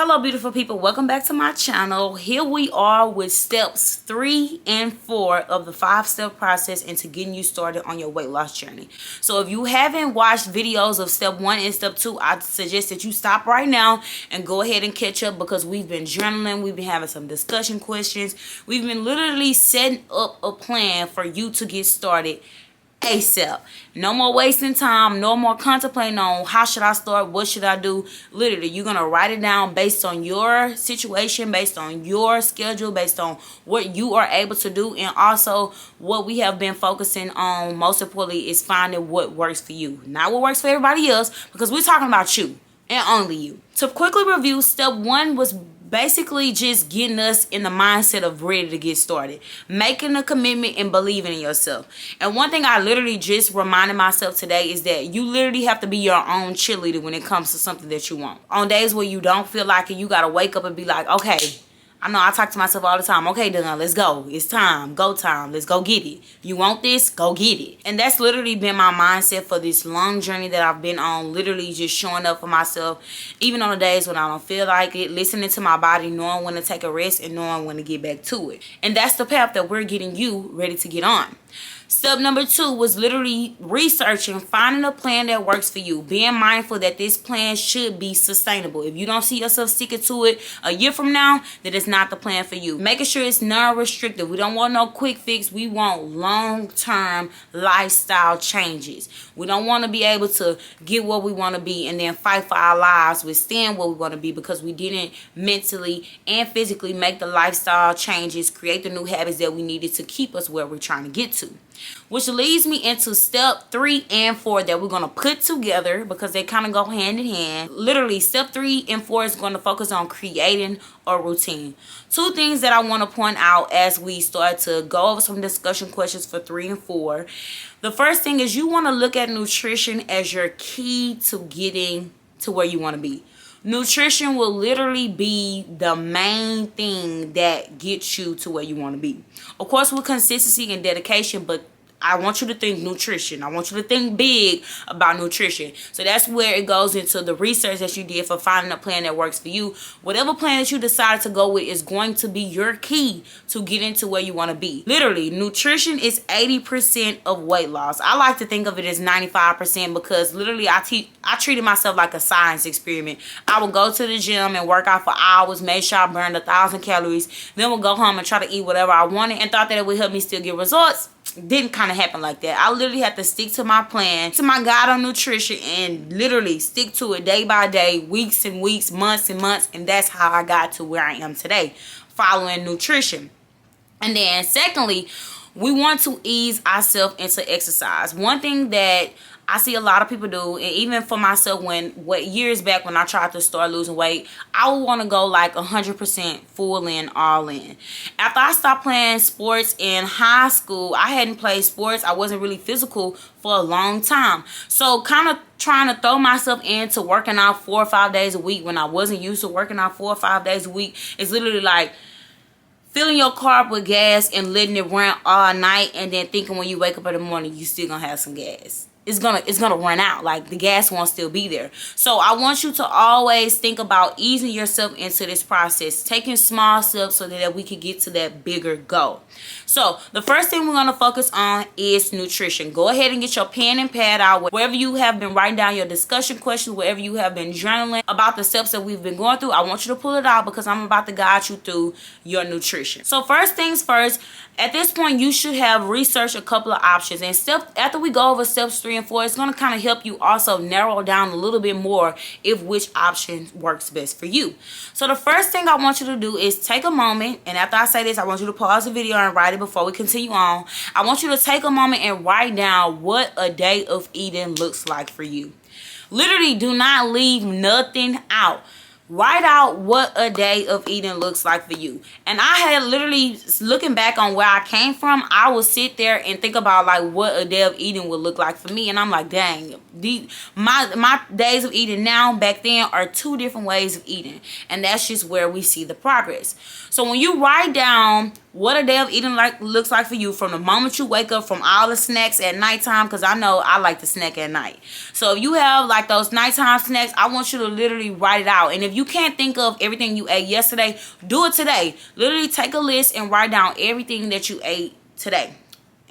Hello beautiful people, welcome back to my channel. Here we are with steps 3 and 4 of the 5-step process into getting you started on your weight loss journey. So if you haven't watched videos of step 1 and step 2, I suggest that you stop right now and go ahead and catch up, because we've been journaling, we've been having some discussion questions, we've been literally setting up a plan for you to get started ASAP. No more wasting time, no more contemplating on how should I start, what should I do. Literally, you're going to write it down based on your situation, based on your schedule, based on what you are able to do, and also what we have been focusing on most importantly is finding what works for you, not what works for everybody else, because we're talking about you and only you. To quickly review, step 1 was basically just getting us in the mindset of ready to get started, making a commitment and believing in yourself. And one thing I literally just reminded myself today is that you literally have to be your own cheerleader when it comes to something that you want. On days where you don't feel like it, you got to wake up and be like, okay, I know I talk to myself all the time. Okay, Dun, let's go. It's time. Go time. Let's go get it. You want this? Go get it. And that's literally been my mindset for this long journey that I've been on. Literally just showing up for myself, even on the days when I don't feel like it, listening to my body, knowing when to take a rest and knowing when to get back to it. And that's the path that we're getting you ready to get on. Step number 2 was literally researching, finding a plan that works for you, being mindful that this plan should be sustainable. If you don't see yourself sticking to it a year from now, then it's not the plan for you. Making sure it's non-restrictive. We don't want no quick fix. We want long-term lifestyle changes. We don't want to be able to get what we want to be and then fight for our lives, withstand what we want to be, because we didn't mentally and physically make the lifestyle changes, create the new habits that we needed to keep us where we're trying to get to. Which leads me into step 3 and 4 that we're going to put together because they kind of go hand in hand. Literally, step 3 and 4 is going to focus on creating a routine. 2 things that I want to point out as we start to go over some discussion questions for 3 and 4. The first thing is you want to look at nutrition as your key to getting to where you want to be. Nutrition will literally be the main thing that gets you to where you want to be. Of course, with consistency and dedication, but I want you to think nutrition. I want you to think big about nutrition. So that's where it goes into the research that you did for finding a plan that works for you. Whatever plan that you decide to go with is going to be your key to get into where you want to be. Literally, nutrition is 80% of weight loss. I like to think of it as 95% because literally I treated myself like a science experiment. I would go to the gym and work out for hours, make sure I burned 1,000 calories, then would go home and try to eat whatever I wanted and thought that it would help me still get results. Didn't kind of happen like that. I literally had to stick to my plan, to my guide on nutrition, and literally stick to it day by day, weeks and weeks, months and months, and that's how I got to where I am today, following nutrition. And then secondly, we want to ease ourselves into exercise. One thing that I see a lot of people do, and even for myself, years back when I tried to start losing weight, I would want to go like 100% full in, all in. After I stopped playing sports in high school, I hadn't played sports. I wasn't really physical for a long time. So kind of trying to throw myself into working out 4 or 5 days a week when I wasn't used to working out 4 or 5 days a week is literally like filling your car up with gas and letting it run all night and then thinking when you wake up in the morning you still gonna have some gas. It's gonna run out. Like the gas won't still be there. So I want you to always think about easing yourself into this process, taking small steps so that we can get to that bigger goal. So the first thing we're gonna focus on is nutrition. Go ahead and get your pen and pad out. Wherever you have been writing down your discussion questions, wherever you have been journaling about the steps that we've been going through, I want you to pull it out because I'm about to guide you through your nutrition. So first things first, at this point you should have researched a couple of options, and after we go over steps 3 and 4, it's going to kind of help you also narrow down a little bit more if which option works best for you. So the first thing I want you to do is take a moment, and after I say this, I want you to pause the video and write it before we continue on. I want you to take a moment and write down what a day of eating looks like for you. Literally, do not leave nothing out. Write out what a day of eating looks like for you. And I had literally, looking back on where I came from, I would sit there and think about like what a day of eating would look like for me. And I'm like, dang, my days of eating now, back then, are 2 different ways of eating. And that's just where we see the progress. So when you write down what a day of eating looks like for you from the moment you wake up, from all the snacks at nighttime, because I know I like to snack at night. So if you have like those nighttime snacks, I want you to literally write it out. And if you can't think of everything you ate yesterday, do it today. Literally take a list and write down everything that you ate today.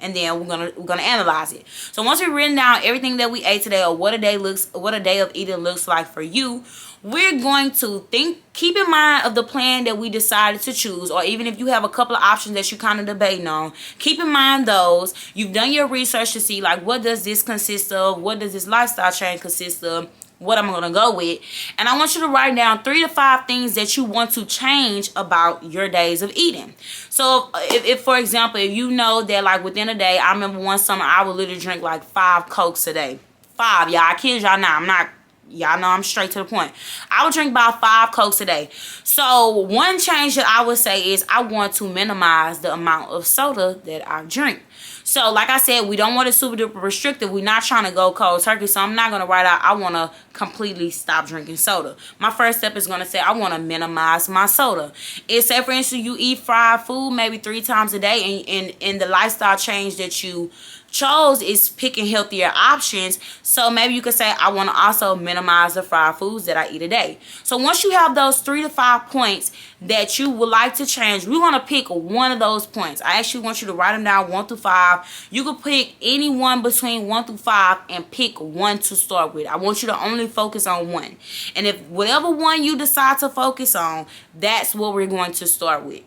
And then we're gonna analyze it. So once we've written down everything that we ate today, or what a day of eating looks like for you, we're going to keep in mind of the plan that we decided to choose, or even if you have a couple of options that you kind of debating on, keep in mind those. You've done your research to see like, what does this consist of? What does this lifestyle change consist of? What I'm going to go with. And I want you to write down 3 to 5 things that you want to change about your days of eating. So if for example, if you know that like within a day, I remember one summer I would literally drink like 5 Cokes a day. 5, y'all. I kid y'all not. Y'all know I'm straight to the point. I would drink about 5 Cokes a day. So one change that I would say is I want to minimize the amount of soda that I drink. So like I said, we don't want it super duper restrictive. We're not trying to go cold turkey. So I'm not going to write out I want to completely stop drinking soda. My first step is going to say I want to minimize my soda. If say for instance you eat fried food maybe 3 times a day, and the lifestyle change that you chose is picking healthier options, so maybe you could say I want to also minimize the fried foods that I eat a day. So once you have those 3 to 5 points that you would like to change, we want to pick one of those points. I actually want you to write them down 1 through 5. You could pick any one between 1 through 5 and pick one to start with. I want you to only focus on one, and if whatever one you decide to focus on, that's what we're going to start with.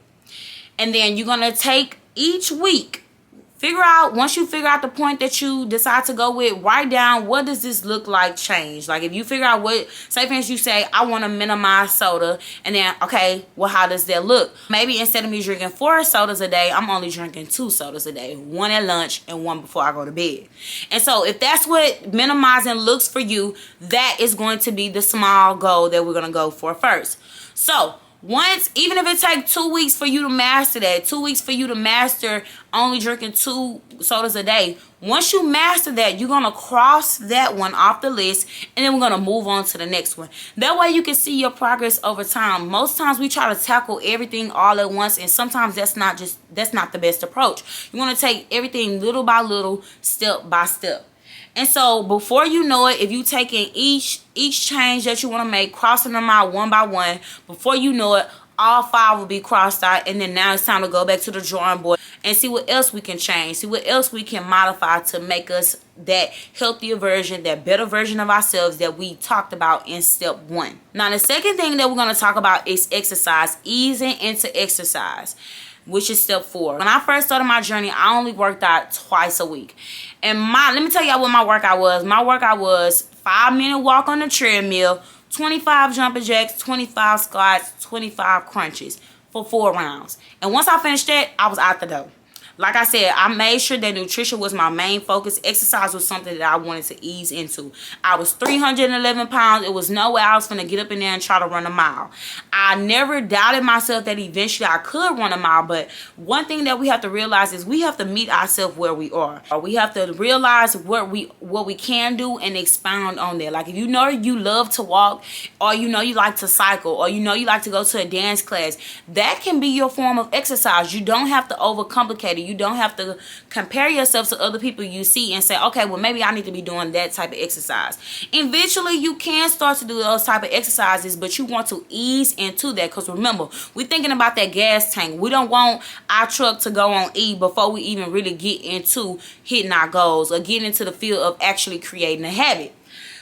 And then you're going to take each week, once you figure out the point that you decide to go with, write down what does this look like change. Like if you figure out what, say for instance you say I want to minimize soda, and then okay, well how does that look? Maybe instead of me drinking 4 sodas a day, I'm only drinking 2 sodas a day, 1 at lunch and 1 before I go to bed. And so if that's what minimizing looks for you, that is going to be the small goal that we're going to go for first. So even if it takes 2 weeks for you to master that, 2 weeks for you to master only drinking 2 sodas a day, once you master that, you're going to cross that one off the list, and then we're going to move on to the next one. That way you can see your progress over time. Most times we try to tackle everything all at once, and sometimes that's not the best approach. You want to take everything little by little, step by step. And so before you know it, if you taking each change that you want to make, crossing them out one by one, before you know it, all 5 will be crossed out. And then now it's time to go back to the drawing board and see what else we can change, see what else we can modify to make us that healthier version, that better version of ourselves that we talked about in step 1. Now the second thing that we're going to talk about is exercise, easing into exercise, which is step 4. When I first started my journey, I only worked out twice a week. And let me tell y'all what my workout was. My workout was 5-minute walk on the treadmill, 25 jumping jacks, 25 squats, 25 crunches for 4 rounds. And once I finished that, I was out the door. Like I said, I made sure that nutrition was my main focus. Exercise was something that I wanted to ease into. I was 311 pounds. It was no way I was going to get up in there and try to run a mile. I never doubted myself that eventually I could run a mile. But one thing that we have to realize is we have to meet ourselves where we are. We have to realize what we can do and expound on that. Like if you know you love to walk, or you know you like to cycle, or you know you like to go to a dance class, that can be your form of exercise. You don't have to overcomplicate it. You don't have to compare yourself to other people you see and say, okay, well maybe I need to be doing that type of exercise. Eventually you can start to do those type of exercises, but you want to ease into that, because remember, we're thinking about that gas tank. We don't want our truck to go on E before we even really get into hitting our goals or getting into the field of actually creating a habit.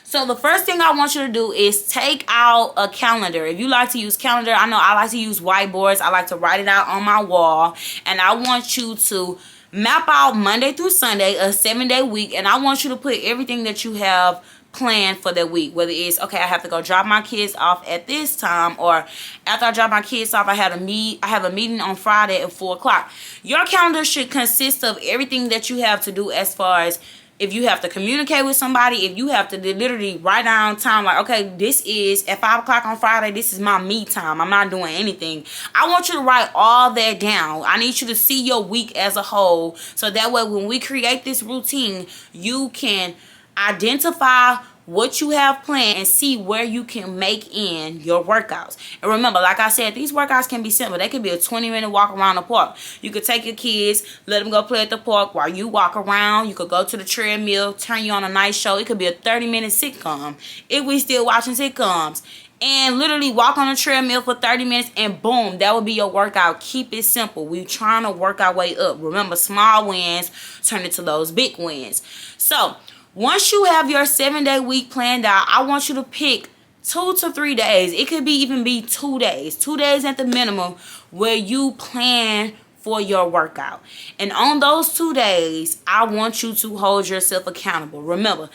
So the first thing I want you to do is take out a calendar. If you like to use calendar, I know I like to use whiteboards. I like to write it out on my wall. And I want you to map out Monday through Sunday, a 7-day week. And I want you to put everything that you have planned for that week. Whether it's, okay, I have to go drop my kids off at this time, or after I drop my kids off, I have a meeting on Friday at 4 o'clock. Your calendar should consist of everything that you have to do, as far as if you have to communicate with somebody, if you have to literally write down time, like, okay, this is at 5 o'clock on Friday, this is my me time. I'm not doing anything. I want you to write all that down. I need you to see your week as a whole, so that way when we create this routine, you can identify what you have planned and see where you can make in your workouts. And remember, like I said, these workouts can be simple. They could be a 20-minute walk around the park. You could take your kids, let them go play at the park while you walk around. You could go to the treadmill, turn you on a nice show. It could be a 30-minute sitcom if we still watching sitcoms. And literally walk on a treadmill for 30 minutes and boom, that will be your workout. Keep it simple. We're trying to work our way up. Remember, small wins turn into those big wins. So once you have your 7-day week planned out, I want you to pick 2 to 3 days. It could be even be 2 days. 2 days at the minimum where you plan for your workout. And on those 2 days, I want you to hold yourself accountable. Remember,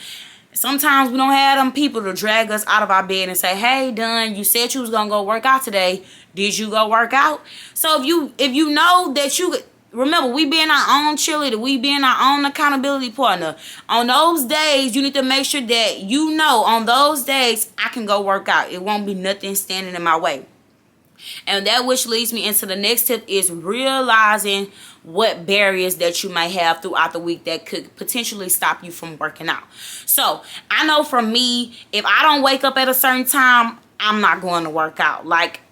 sometimes we don't have them people to drag us out of our bed and say, hey, Dunn, you said you was going to go work out today. Did you go work out? So if you know that you... Remember, we being our own cheerleader. We being our own accountability partner. On those days, you need to make sure that you know on those days, I can go work out. It won't be nothing standing in my way. And that which leads me into the next tip is realizing what barriers that you might have throughout the week that could potentially stop you from working out. So I know for me, if I don't wake up at a certain time, I'm not going to work out.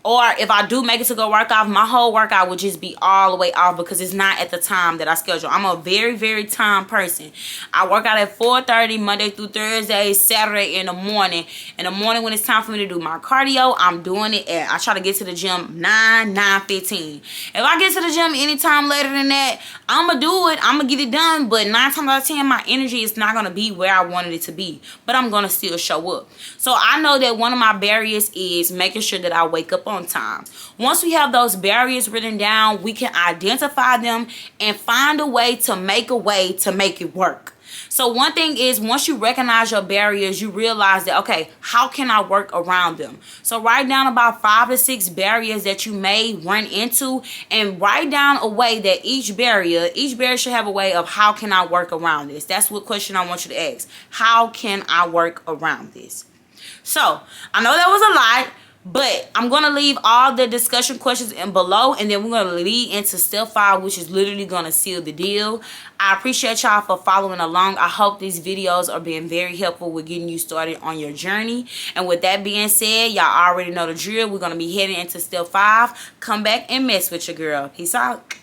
Or if I do make it to go work out, my whole workout would just be all the way off because it's not at the time that I schedule. I'm a very, very time person. I work out at 4:30 Monday through Thursday, Saturday in the morning. In the morning when it's time for me to do my cardio, I'm doing it I try to get to the gym 9:15. If I get to the gym anytime later than that, I'm going to do it. I'm going to get it done. But 9 times out of 10, my energy is not going to be where I wanted it to be. But I'm going to still show up. So I know that one of my barriers is making sure that I wake up on time. Once we have those barriers written down, we can identify them and find a way to make it work. So one thing is, once you recognize your barriers, you realize that, okay, how can I work around them? So write down about 5 to 6 barriers that you may run into, and write down a way that each barrier should have a way of how can I work around this. That's what question I want you to ask. How can I work around this? So I know that was a lot, but I'm going to leave all the discussion questions in below, and then we're going to lead into step 5, which is literally going to seal the deal. I appreciate y'all for following along. I hope these videos are being very helpful with getting you started on your journey. And with that being said, y'all already know the drill. We're going to be heading into step 5. Come back and mess with your girl. Peace out.